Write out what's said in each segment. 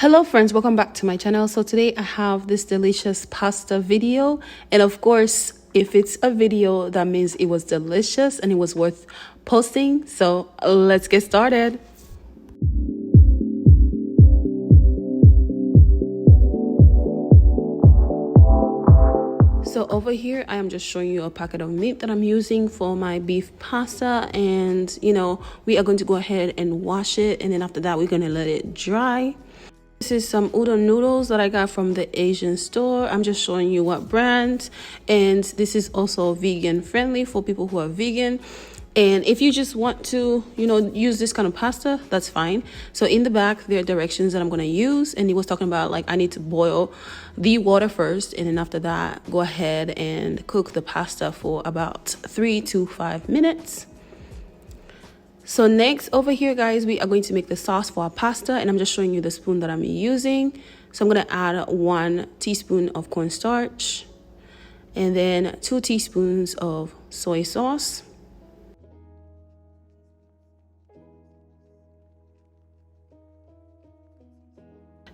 Hello friends, welcome back to my channel. So today I have this delicious pasta video, and of course if it's a video that means it was delicious and it was worth posting. So let's get started. So over here I am just showing you a packet of meat that I'm using for my beef pasta, and we are going to go ahead and wash it, and then after that we're going to let it dry. This is some udon noodles that I got from the Asian store. I'm just showing you what brand, and this is also vegan friendly for people who are vegan. And if you just want to use this kind of pasta, that's fine. So in the back there are directions that I'm going to use, and he was talking about like I need to boil the water first, and then after that go ahead and cook the pasta for about 3 to 5 minutes. So next over here, guys, we are going to make the sauce for our pasta, and I'm just showing you the spoon that I'm using. So I'm going to add 1 teaspoon of cornstarch, and then 2 teaspoons of soy sauce.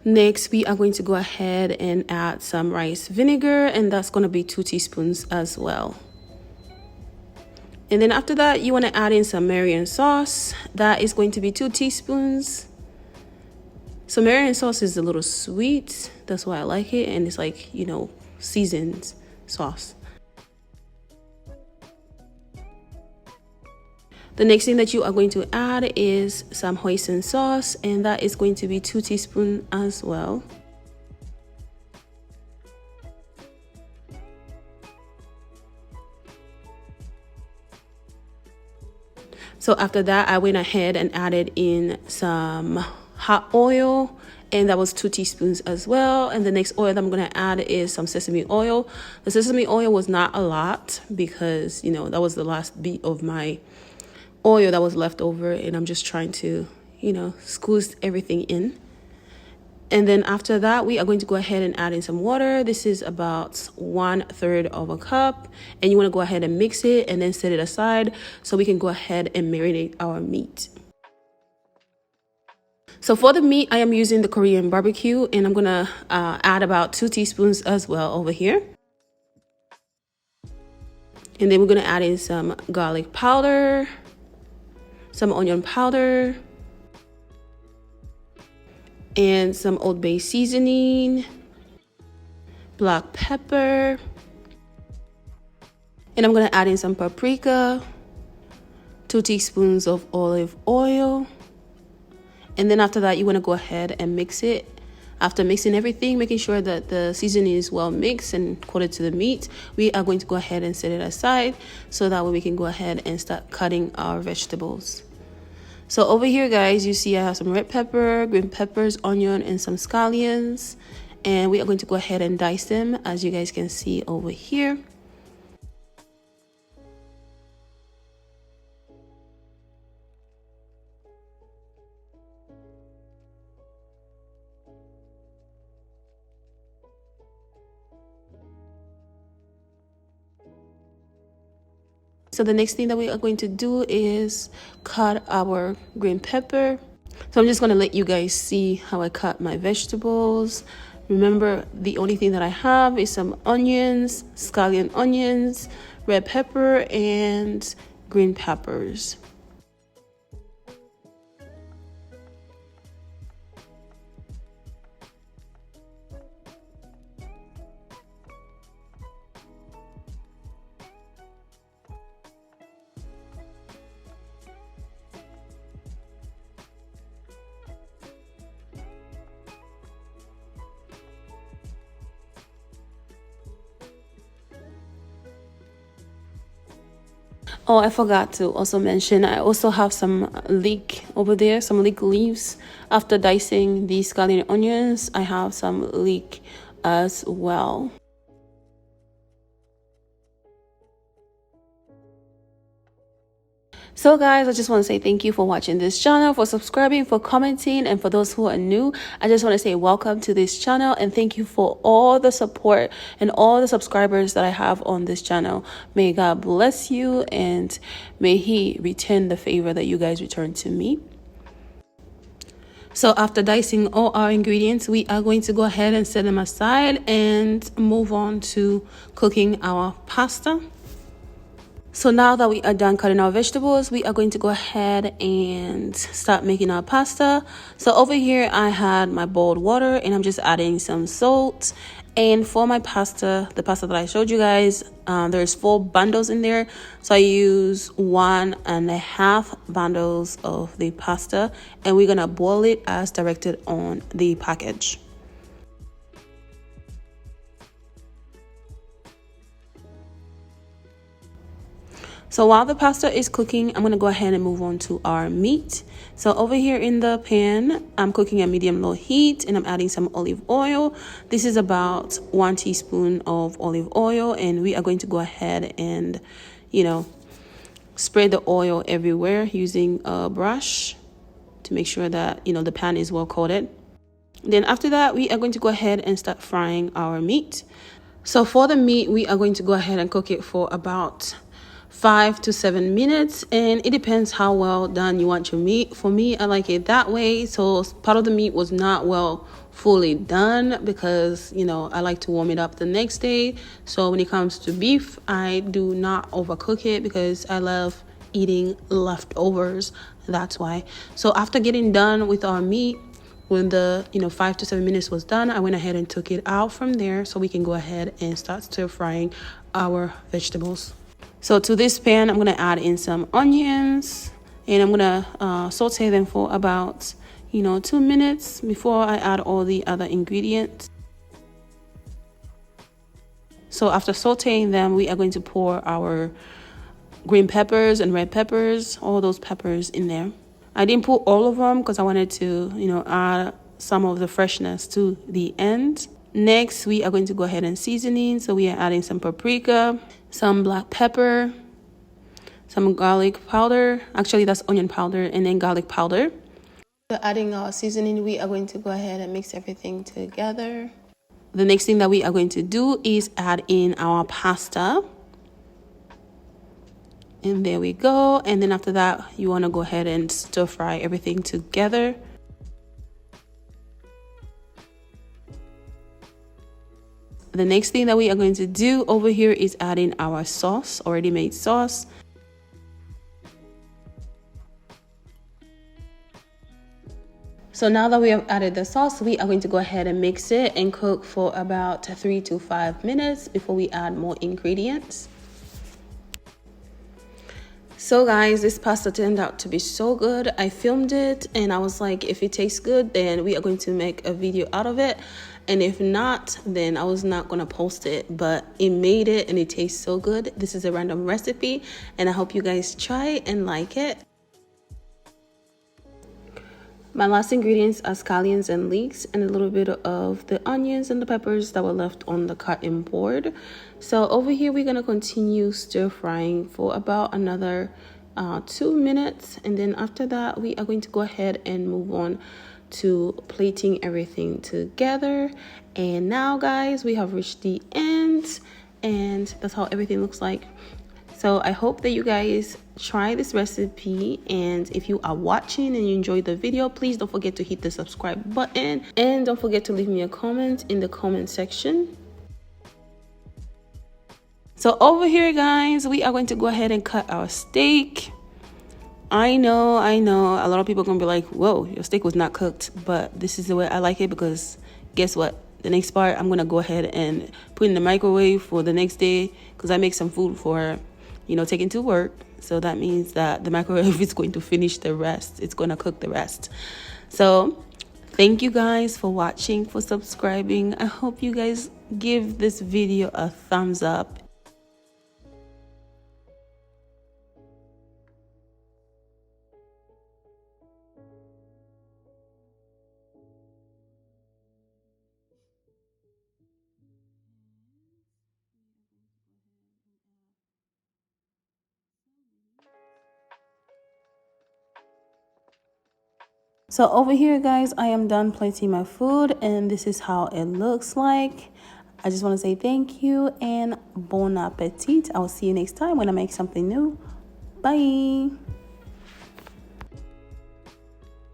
Next, we are going to go ahead and add some rice vinegar, and that's going to be 2 teaspoons as well. And then after that, you want to add in some Marin sauce. That is going to be 2 teaspoons. So Marin sauce is a little sweet. That's why I like it. And it's like, seasoned sauce. The next thing that you are going to add is some hoisin sauce. And that is going to be 2 teaspoons as well. So after that, I went ahead and added in some hot oil, and that was 2 teaspoons as well. And the next oil that I'm going to add is some sesame oil. The sesame oil was not a lot because, that was the last bit of my oil that was left over, and I'm just trying to, squeeze everything in. And then after that, we are going to go ahead and add in some water. This is about 1/3 of a cup. And you want to go ahead and mix it and then set it aside so we can go ahead and marinate our meat. So for the meat, I am using the Korean BBQ, and I'm going to add about 2 teaspoons as well over here. And then we're going to add in some garlic powder, some onion powder, and some Old Bay seasoning, black pepper, and I'm going to add in some paprika, 2 teaspoons of olive oil. And then after that, you want to go ahead and mix it. After mixing everything, making sure that the seasoning is well mixed and coated to the meat, we are going to go ahead and set it aside so that way we can go ahead and start cutting our vegetables. So over here, guys, you see I have some red pepper, green peppers, onion, and some scallions. And we are going to go ahead and dice them, as you guys can see over here. So the next thing that we are going to do is cut our green pepper. So I'm just going to let you guys see how I cut my vegetables. Remember, the only thing that I have is some onions, scallion onions, red pepper, and green peppers. Oh, I forgot to also mention, I also have some leek over there, some leek leaves. After dicing the scallion onions, I have some leek as well. So guys, I just want to say thank you for watching this channel, for subscribing, for commenting, and for those who are new, I just want to say welcome to this channel and thank you for all the support and all the subscribers that I have on this channel. May God bless you and may He return the favor that you guys return to me. So after dicing all our ingredients, we are going to go ahead and set them aside and move on to cooking our pasta. So now that we are done cutting our vegetables, we are going to go ahead and start making our pasta. So over here, I had my boiled water and I'm just adding some salt. And for my pasta, the pasta that I showed you guys, there's 4 bundles in there. So I use 1.5 bundles of the pasta and we're gonna boil it as directed on the package. So while the pasta is cooking, I'm going to go ahead and move on to our meat. So over here in the pan, I'm cooking at medium-low heat and I'm adding some olive oil. This is about 1 teaspoon of olive oil, and we are going to go ahead and, spread the oil everywhere using a brush to make sure that, the pan is well coated. Then after that, we are going to go ahead and start frying our meat. So for the meat, we are going to go ahead and cook it for about 5 to 7 minutes, and it depends how well done you want your meat. For me, I like it that way. So part of the meat was not fully done because I like to warm it up the next day. So when it comes to beef, I do not overcook it because I love eating leftovers. That's why. So after getting done with our meat, when the 5 to 7 minutes was done, I went ahead and took it out from there so we can go ahead and start stir frying our vegetables. So to this pan, I'm going to add in some onions and I'm going to saute them for about, 2 minutes before I add all the other ingredients. So after sauteing them, we are going to pour our green peppers and red peppers, all those peppers in there. I didn't put all of them because I wanted to, add some of the freshness to the end. Next, we are going to go ahead and seasoning. So we are adding some paprika, some black pepper, some garlic powder. Actually, that's onion powder and then garlic powder. So adding our seasoning, we are going to go ahead and mix everything together. The next thing that we are going to do is add in our pasta. And there we go. And then after that, you want to go ahead and stir fry everything together. The next thing that we are going to do over here is adding our sauce, already made sauce. So now that we have added the sauce, we are going to go ahead and mix it and cook for about 3 to 5 minutes before we add more ingredients. So guys, this pasta turned out to be so good. I filmed it and I was like, if it tastes good, then we are going to make a video out of it. And if not, then I was not going to post it, but it made it and it tastes so good. This is a random recipe and I hope you guys try and like it. My last ingredients are scallions and leeks and a little bit of the onions and the peppers that were left on the cutting board. So over here, we're going to continue stir frying for about another 2 minutes. And then after that, we are going to go ahead and move on to plating everything together. And now guys, we have reached the end and that's how everything looks like. So I hope that you guys try this recipe, and if you are watching and you enjoyed the video, please don't forget to hit the subscribe button and don't forget to leave me a comment in the comment section. So over here guys, we are going to go ahead and cut our steak. I know a lot of people are gonna be like, whoa, your steak was not cooked, but this is the way I like it because guess what? The next part I'm gonna go ahead and put in the microwave for the next day because I make some food for taking to work. So that means that the microwave is going to finish the rest. It's going to cook the rest. So thank you guys for watching, for subscribing. I hope you guys give this video a thumbs up. So over here guys, I am done plating my food and this is how it looks like. I just want to say thank you and bon appetit. I will see you next time when I make something new. Bye.